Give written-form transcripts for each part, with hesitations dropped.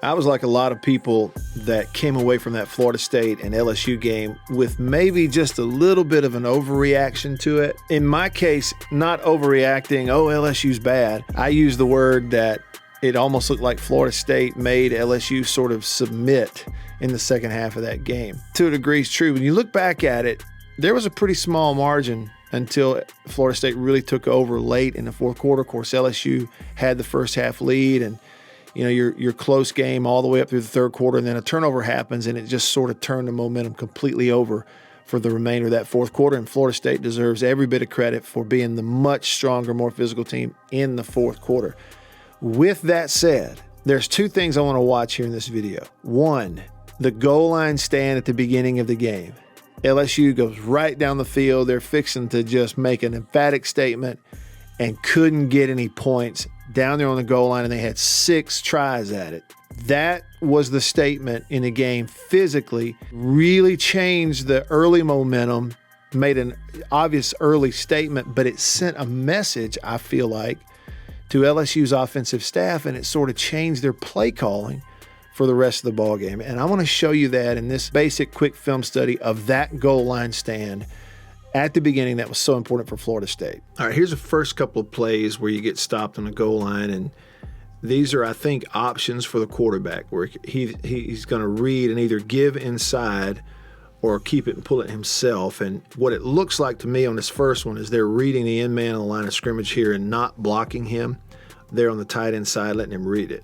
I was like a lot of people that came away from that Florida State and LSU game with maybe just a little bit of an overreaction to it. In my case, not overreacting, oh, LSU's bad. I use the word that it almost looked like Florida State made LSU sort of submit in the second half of that game. To a degree, it's true. When you look back at it, there was a pretty small margin until Florida State really took over late in the fourth quarter. Of course, LSU had the first half lead, and you know, your close game all the way up through the third quarter, and then a turnover happens, and it just sort of turned the momentum completely over for the remainder of that fourth quarter. And Florida State deserves every bit of credit for being the much stronger, more physical team in the fourth quarter. With that said, there's two things I want to watch here in this video. One, the goal line stand at the beginning of the game. LSU goes right down the field. They're fixing to just make an emphatic statement and couldn't get any points down there on the goal line, and they had 6 tries at it. That was the statement in the game. Physically, really changed the early momentum, made an obvious early statement, but it sent a message, I feel like, to LSU's offensive staff, and it sort of changed their play calling for the rest of the ball game. And I want to show you that in this basic quick film study of that goal line stand at the beginning that was so important for Florida State. All right, here's the first couple of plays where you get stopped on the goal line, and these are, I think, options for the quarterback where he's going to read and either give inside or keep it and pull it himself. And what it looks like to me on this first one is they're reading the end man on the line of scrimmage here and not blocking him. They're on the tight end side, letting him read it.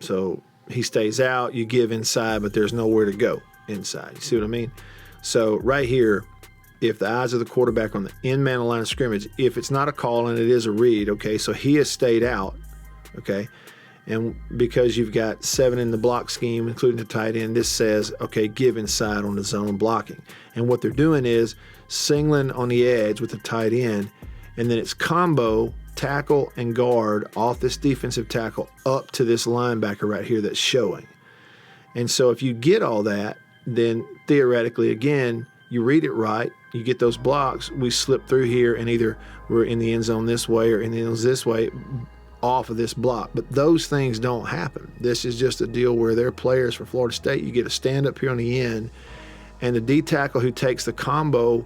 So he stays out, you give inside, but there's nowhere to go inside. You see what I mean? So right here, if the eyes of the quarterback on the end man on the line of scrimmage, if it's not a call and it is a read, okay, so he has stayed out, okay, and because you've got 7 in the block scheme, including the tight end, this says, okay, give inside on the zone blocking. And what they're doing is singling on the edge with the tight end, and then it's combo, tackle, and guard off this defensive tackle up to this linebacker right here that's showing. And so if you get all that, then theoretically, again, you read it right, you get those blocks, we slip through here, and either we're in the end zone this way or in the end zone this way off of this block. But those things don't happen. This is just a deal where they're players for Florida State. You get a stand up here on the end, and the D tackle who takes the combo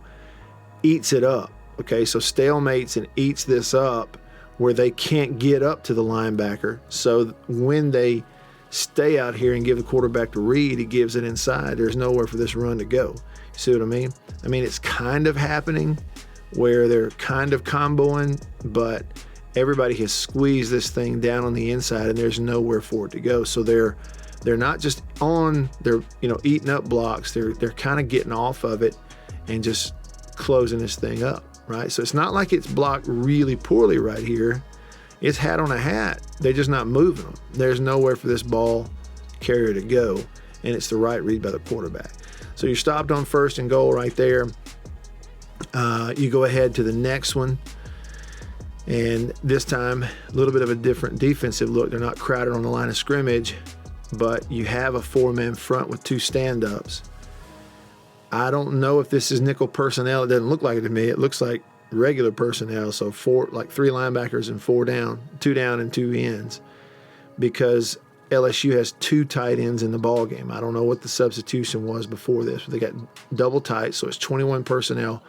eats it up. Okay, so stalemates and eats this up where they can't get up to the linebacker. So when they stay out here and give the quarterback the read, he gives it inside. There's nowhere for this run to go. You see what I mean? I mean, it's kind of happening where they're kind of comboing, but everybody has squeezed this thing down on the inside and there's nowhere for it to go. So they're not just on, they're eating up blocks. They're kind of getting off of it and just closing this thing up, right? So it's not like it's blocked really poorly right here. It's hat on a hat. They're just not moving them. There's nowhere for this ball carrier to go, and it's the right read by the quarterback. So you're stopped on 1st and goal right there. You go ahead to the next one, and this time a little bit of a different defensive look. They're not crowded on the line of scrimmage, but you have a 4-man front with 2 stand-ups. I don't know if this is nickel personnel. It doesn't look like it to me. It looks like regular personnel, so 3 linebackers and 4 down, 2 down and 2 ends, because LSU has 2 tight ends in the ball game. I don't know what the substitution was before this, but they got double tight, so it's 21 personnel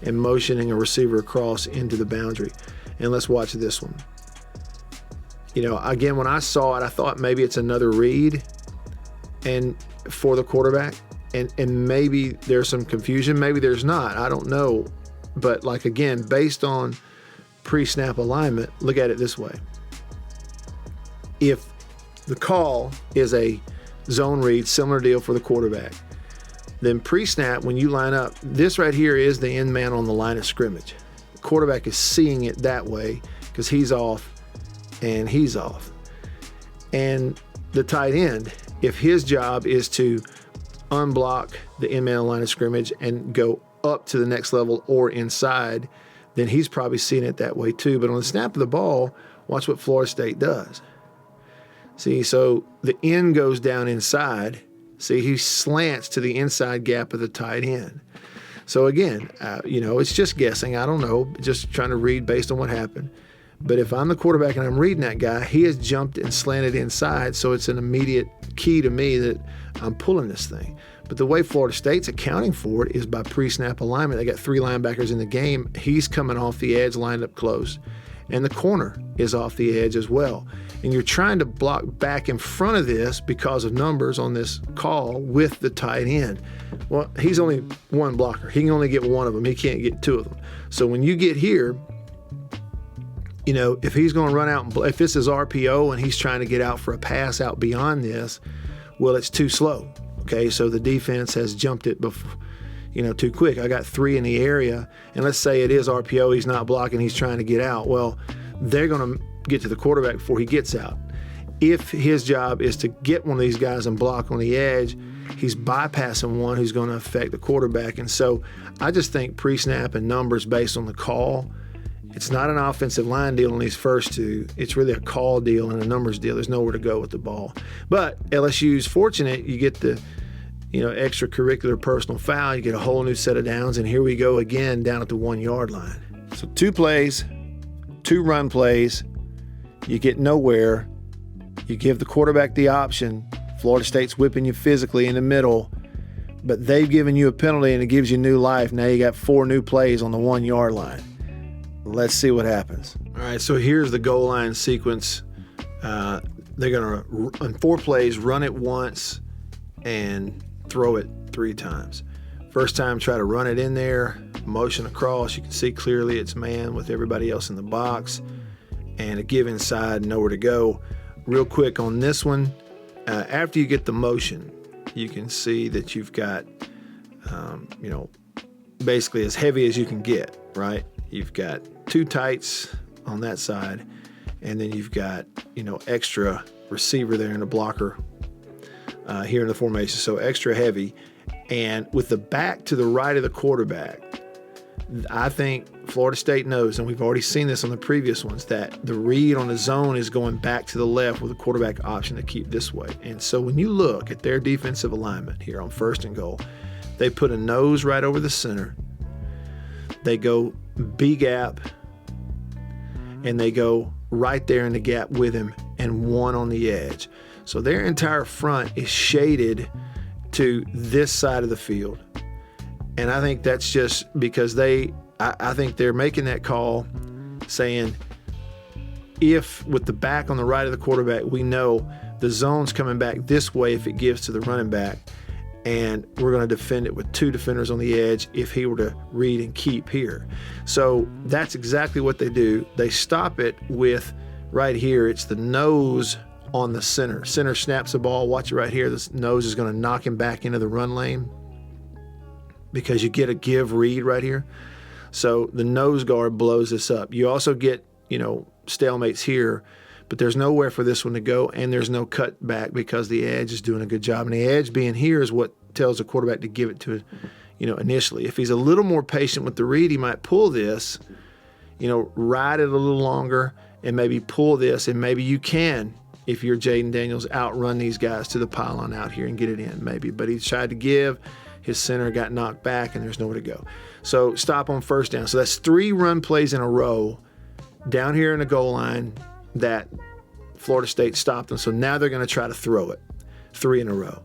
and motioning a receiver across into the boundary. And let's watch this one. Again, when I saw it, I thought maybe it's another read and for the quarterback, and maybe there's some confusion, maybe there's not. I don't know. But again, based on pre-snap alignment, look at it this way. If the call is a zone read, similar deal for the quarterback, then pre-snap, when you line up, this right here is the end man on the line of scrimmage. The quarterback is seeing it that way because he's off and he's off. And the tight end, if his job is to unblock the end man on the line of scrimmage and go up to the next level or inside, then he's probably seeing it that way too. But on the snap of the ball, watch what Florida State does. See, so the end goes down inside. See, he slants to the inside gap of the tight end. So again, it's just guessing. I don't know, just trying to read based on what happened. But if I'm the quarterback and I'm reading that guy, he has jumped and slanted inside, so it's an immediate key to me that I'm pulling this thing. But the way Florida State's accounting for it is by pre-snap alignment. They got 3 linebackers in the game. He's coming off the edge, lined up close. And the corner is off the edge as well. And you're trying to block back in front of this because of numbers on this call with the tight end. Well, he's only one blocker. He can only get one of them. He can't get 2 of them. So when you get here, you know, if he's going to run out, and if this is RPO and he's trying to get out for a pass out beyond this, well, it's too slow. Okay, so the defense has jumped it before, you know, too quick. I got 3 in the area, and let's say it is RPO, he's not blocking, he's trying to get out. Well, they're going to get to the quarterback before he gets out. If his job is to get one of these guys and block on the edge, he's bypassing one who's going to affect the quarterback. And so I just think pre-snap and numbers based on the call, it's not an offensive line deal on these first 2. It's really a call deal and a numbers deal. There's nowhere to go with the ball. But LSU's fortunate. You get the, you know, extracurricular personal foul. You get a whole new set of downs, and here we go again down at the 1-yard line. So 2 plays, 2 run plays. You get nowhere. You give the quarterback the option. Florida State's whipping you physically in the middle, but they've given you a penalty, and it gives you new life. Now you got 4 new plays on the 1-yard line. Let's see what happens. All right, so here's the goal line sequence. They're going to, on 4 plays, run it once and throw it 3 times. First time, try to run it in there, motion across. You can see clearly it's man with everybody else in the box, and a give inside, nowhere to go. Real quick on this one, after you get the motion, you can see that you've got, you know, basically as heavy as you can get, right? You've got 2 tights on that side, and then you've got, you know, extra receiver there and a blocker here in the formation, so extra heavy. And with the back to the right of the quarterback, I think Florida State knows, and we've already seen this on the previous ones, that the read on the zone is going back to the left with a quarterback option to keep this way. And so when you look at their defensive alignment here on 1st and goal, they put a nose right over the center. They go B-gap, and they go right there in the gap with him, and 1 on the edge. So their entire front is shaded to this side of the field. And I think that's just because I think they're making that call saying, if with the back on the right of the quarterback, we know the zone's coming back this way if it gives to the running back, and we're going to defend it with 2 defenders on the edge if he were to read and keep here. So that's exactly what they do. They stop it with, right here, it's the nose on the center. Center snaps the ball. Watch it right here. This nose is going to knock him back into the run lane because you get a give read right here. So the nose guard blows this up. You also get, you know, stalemates here, but there's nowhere for this one to go, and there's no cut back because the edge is doing a good job. And the edge being here is what tells the quarterback to give it to, you know, initially. If he's a little more patient with the read, he might pull this, you know, ride it a little longer and maybe pull this, and maybe you can, if you're Jayden Daniels, outrun these guys to the pylon out here and get it in maybe. But he tried to give. His center got knocked back, and there's nowhere to go. So stop on 1st down. So that's 3 run plays in a row down here in the goal line that Florida State stopped them. So now they're going to try to throw it 3 in a row.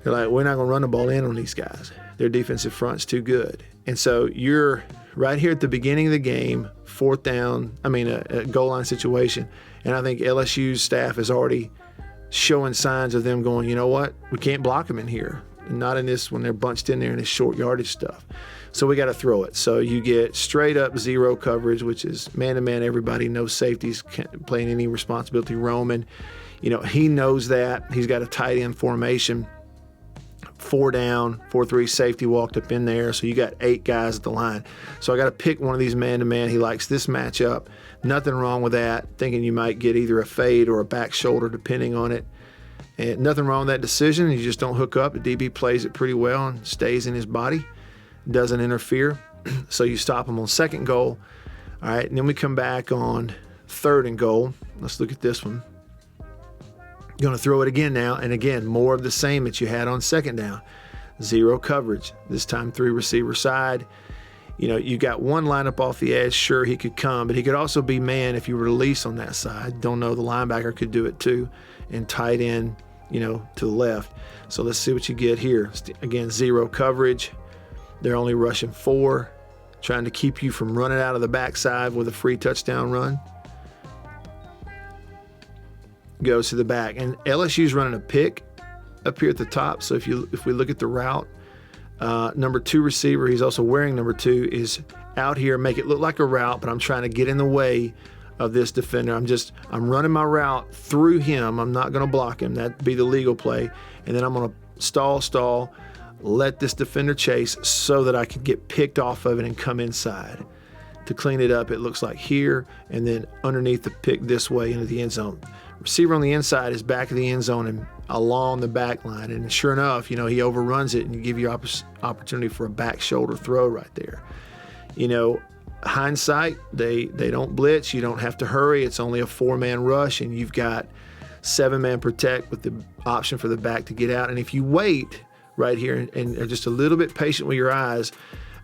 They're like, we're not going to run the ball in on these guys. Their defensive front's too good. And so you're right here at the beginning of the game, 4th down, a goal line situation. And I think LSU's staff is already showing signs of them going, you know what, we can't block them in here. And not in this when they're bunched in there in this short yardage stuff. So we got to throw it. So you get straight up 0 coverage, which is man-to-man, everybody, no safeties playing any responsibility. Roman, you know, he knows that. He's got a tight end formation. 4 down, 4-3 safety walked up in there. So you got 8 guys at the line. So I got to pick one of these man-to-man. He likes this matchup. Nothing wrong with that. Thinking you might get either a fade or a back shoulder depending on it. And nothing wrong with that decision. You just don't hook up. The DB plays it pretty well and stays in his body. Doesn't interfere. So you stop him on 2nd goal. All right, and then we come back on 3rd and goal. Let's look at this one. You're going to throw it again now, and again, more of the same that you had on 2nd down. 0 coverage. This time 3 receiver side. You got one lineup off the edge. Sure, he could come, but he could also be man if you release on that side. Don't know, the linebacker could do it too, and tight end, to the left. So let's see what you get here. Again, zero coverage. They're only rushing 4, trying to keep you from running out of the backside with a free touchdown run. Goes to the back, and LSU's running a pick up here at the top. So if we look at the route, number 2 receiver, he's also wearing number 2, is out here, make it look like a route, but I'm trying to get in the way of this defender. I'm running my route through him. I'm not going to block him. That'd be the legal play. And then I'm going to stall, let this defender chase so that I can get picked off of it and come inside. To clean it up, it looks like here, and then underneath the pick this way into the end zone. Receiver on the inside is back of the end zone and along the back line. And sure enough, he overruns it and you give you opportunity for a back shoulder throw right there. Hindsight, they don't blitz. You don't have to hurry. It's only a 4-man rush, and you've got 7-man protect with the option for the back to get out. And if you wait right here and are just a little bit patient with your eyes,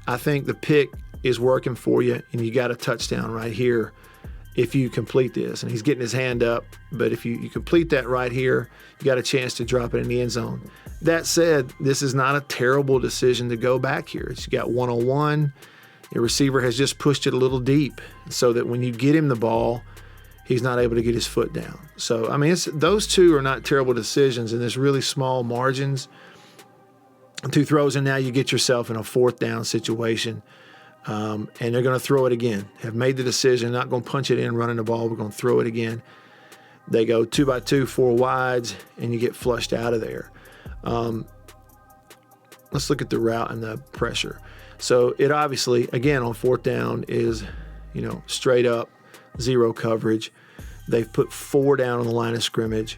I think the pick is working for you, and you got a touchdown right here if you complete this. And he's getting his hand up, but if you complete that right here, you got a chance to drop it in the end zone. That said, this is not a terrible decision to go back here. You got 1-on-1. Your receiver has just pushed it a little deep so that when you get him the ball, he's not able to get his foot down. So, those two are not terrible decisions in this really small margins. 2 throws, and now you get yourself in a 4th down situation. And they're going to throw it again. Have made the decision, not going to punch it in, running the ball. We're going to throw it again. They go 2-by-2, 4 wides, and you get flushed out of there. Let's look at the route and the pressure. So it obviously, again, on 4th down is, straight up, zero coverage. They've put 4 down on the line of scrimmage.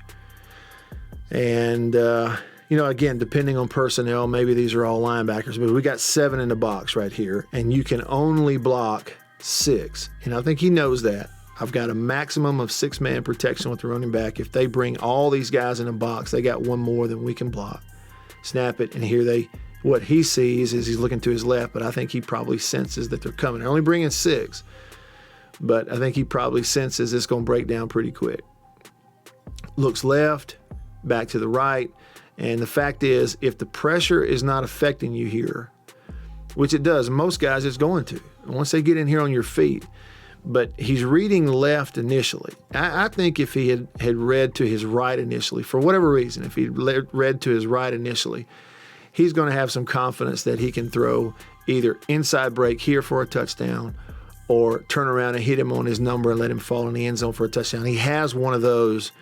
And, again, depending on personnel, maybe these are all linebackers, but we got 7 in the box right here, and you can only block 6. And I think he knows that. I've got a maximum of 6-man protection with the running back. If they bring all these guys in the box, they got 1 more than we can block. Snap it, and here what he sees is he's looking to his left, but I think he probably senses that they're coming. They're only bringing 6, but I think he probably senses it's going to break down pretty quick. Looks left, back to the right. And the fact is, if the pressure is not affecting you here, which it does, most guys it's going to, once they get in here on your feet, but he's reading left initially. I think if he had read to his right initially, for whatever reason, if he read to his right initially, he's going to have some confidence that he can throw either inside break here for a touchdown or turn around and hit him on his number and let him fall in the end zone for a touchdown. He has one of those.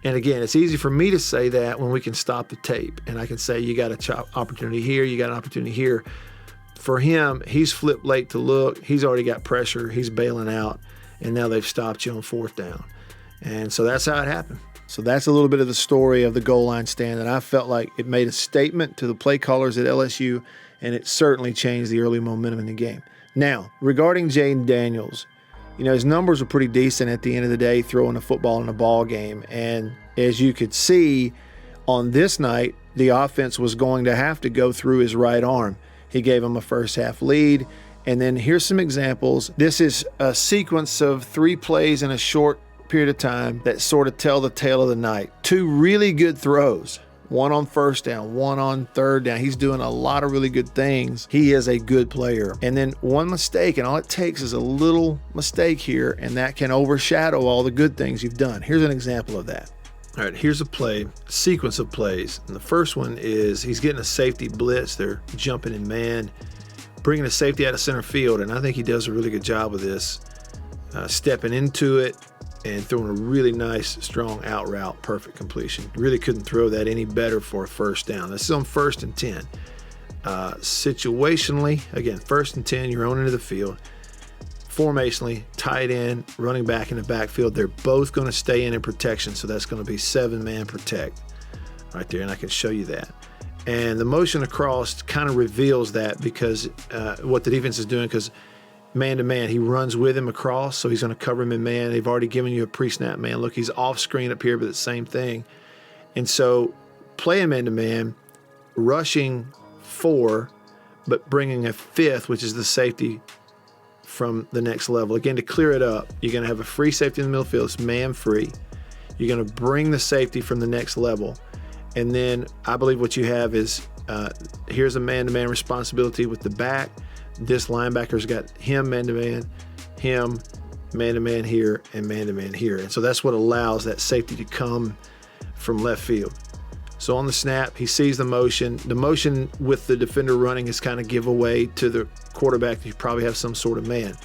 And again, it's easy for me to say that when we can stop the tape. And I can say, you got an opportunity here, you got an opportunity here. For him, he's flipped late to look. He's already got pressure. He's bailing out. And now they've stopped you on 4th down. And so that's how it happened. So that's a little bit of the story of the goal line stand. And I felt like it made a statement to the play callers at LSU, and it certainly changed the early momentum in the game. Now, regarding Jayden Daniels, his numbers were pretty decent at the end of the day, throwing a football in a ball game. And as you could see on this night, the offense was going to have to go through his right arm. He gave him a first half lead. And then here's some examples. This is a sequence of 3 plays in a short period of time that sort of tell the tale of the night. 2 really good throws. 1 on 1st down, 1 on 3rd down. He's doing a lot of really good things. He is a good player. And then 1 mistake, and all it takes is a little mistake here, and that can overshadow all the good things you've done. Here's an example of that. All right, here's a sequence of plays. And the first one is he's getting a safety blitz. They're jumping in man, bringing a safety out of center field, and I think he does a really good job of this, stepping into it and throwing a really nice, strong out route, perfect completion. Really couldn't throw that any better for a 1st down. This is on 1st and 10. Situationally, again, 1st and 10, you're on into the field. Formationally, tight end, running back in the backfield, they're both going to stay in protection, so that's going to be 7-man protect right there, and I can show you that. And the motion across kind of reveals that because what the defense is doing, because man-to-man, he runs with him across, so he's going to cover him in man. They've already given you a pre-snap man look. He's off-screen up here, but the same thing. And so playing man-to-man, rushing 4, but bringing a fifth, which is the safety from the next level. Again, to clear it up, you're going to have a free safety in the middle field. It's man free. You're going to bring the safety from the next level. And then I believe what you have is here's a man-to-man responsibility with the back. This linebacker's got him man-to-man, him man-to-man here, and man-to-man here. And so that's what allows that safety to come from left field. So on the snap, he sees the motion. The motion with the defender running is kind of giveaway to the quarterback that you probably have some sort of man.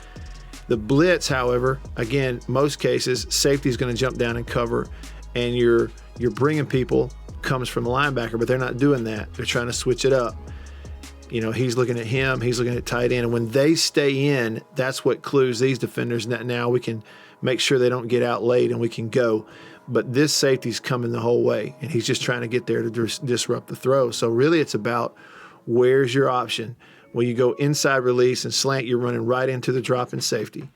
The blitz, however, again, most cases, safety is going to jump down and cover, and you're bringing people, comes from the linebacker, but they're not doing that. They're trying to switch it up. You know, he's looking at him, he's looking at tight end, and when they stay in, that's what clues these defenders. Now we can make sure they don't get out late and we can go. But this safety's coming the whole way, and he's just trying to get there to disrupt the throw. So really it's about where's your option. Well, you go inside release and slant, you're running right into the drop in safety.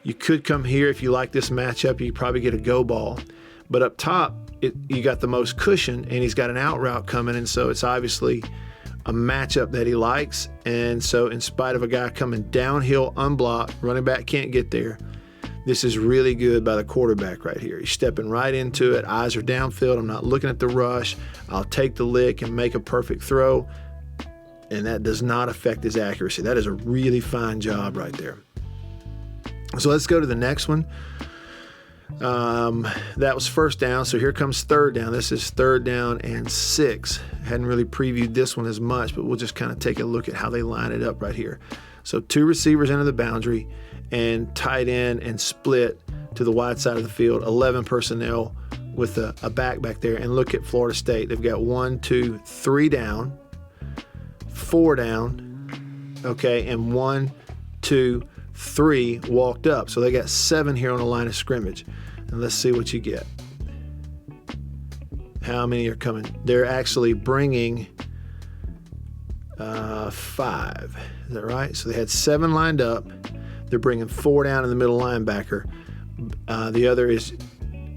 You could come here if you like this matchup. You could probably get a go ball. But up top, you got the most cushion, and he's got an out route coming, and so it's obviously a matchup that he likes. And so in spite of a guy coming downhill unblocked, running back can't get there, this is really good by the quarterback right here. He's stepping right into it. Eyes are downfield. I'm not looking at the rush. I'll take the lick and make a perfect throw. And that does not affect his accuracy. That is a really fine job right there. So let's go to the next one. That was first down. So here comes third down. This is 3rd down and 6. Hadn't really previewed this one as much, but we'll just kind of take a look at how they line it up right here. So 2 receivers enter the boundary and tight end and split to the wide side of the field. 11 personnel with a back there. And look at Florida State. They've got 1, 2, 3 down, 4 down, okay, and 1, 2, 3 walked up. So they got 7 here on the line of scrimmage. And let's see what you get. How many are coming? They're actually bringing 5. Is that right? So they had 7 lined up. They're bringing 4 down in the middle linebacker. The other is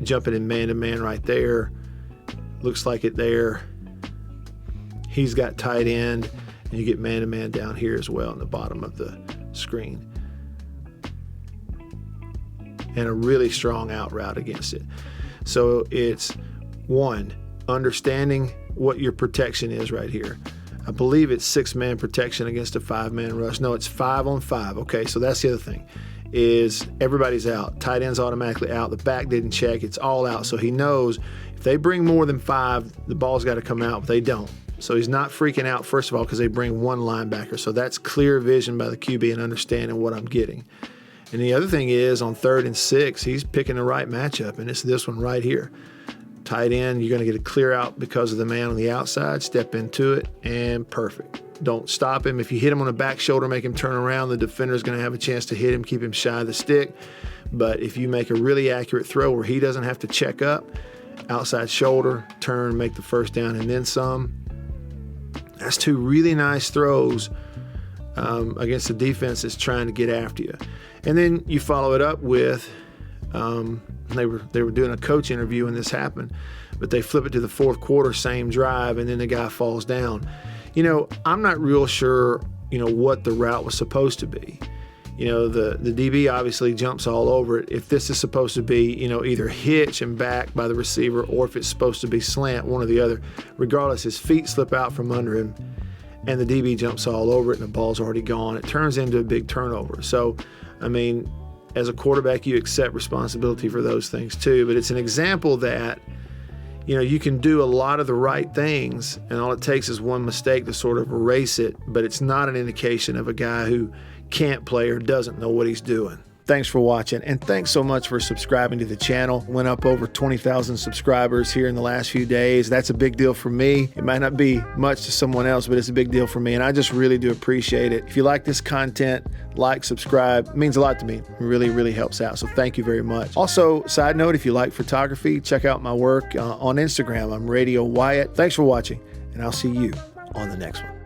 jumping in man-to-man right there. Looks like it there. He's got tight end, and you get man-to-man down here as well in the bottom of the screen. And a really strong out route against it. So it's 1, understanding what your protection is right here. I believe it's 6-man protection against a 5-man rush. No, it's 5 on 5. Okay, so that's the other thing, is everybody's out. Tight end's automatically out. The back didn't check. It's all out. So he knows if they bring more than 5, the ball's got to come out, but they don't. So he's not freaking out, first of all, because they bring 1 linebacker. So that's clear vision by the QB and understanding what I'm getting. And the other thing is on 3rd and 6, he's picking the right matchup, and it's this one right here. Tight end, you're going to get a clear out because of the man on the outside. Step into it, and perfect. Don't stop him. If you hit him on the back shoulder, make him turn around, the defender's going to have a chance to hit him, keep him shy of the stick. But if you make a really accurate throw where he doesn't have to check up, outside shoulder, turn, make the first down, and then some, that's 2 really nice throws against the defense that's trying to get after you. And then you follow it up with, they were doing a coach interview when this happened, but they flip it to the 4th quarter, same drive, and then the guy falls down. You know, I'm not real sure, what the route was supposed to be. The DB obviously jumps all over it. If this is supposed to be, either hitch and back by the receiver, or if it's supposed to be slant, one or the other, regardless, his feet slip out from under him, and the DB jumps all over it, and the ball's already gone. It turns into a big turnover. So, I mean, as a quarterback, you accept responsibility for those things too. But it's an example that, you can do a lot of the right things, and all it takes is one mistake to sort of erase it. But it's not an indication of a guy who can't play or doesn't know what he's doing. Thanks for watching, and thanks so much for subscribing to the channel. Went up over 20,000 subscribers here in the last few days. That's a big deal for me. It might not be much to someone else, but it's a big deal for me, and I just really do appreciate it. If you like this content, like, subscribe. It means a lot to me. It really, really helps out, so thank you very much. Also, side note, if you like photography, check out my work on Instagram. I'm Radio Wyatt. Thanks for watching, and I'll see you on the next one.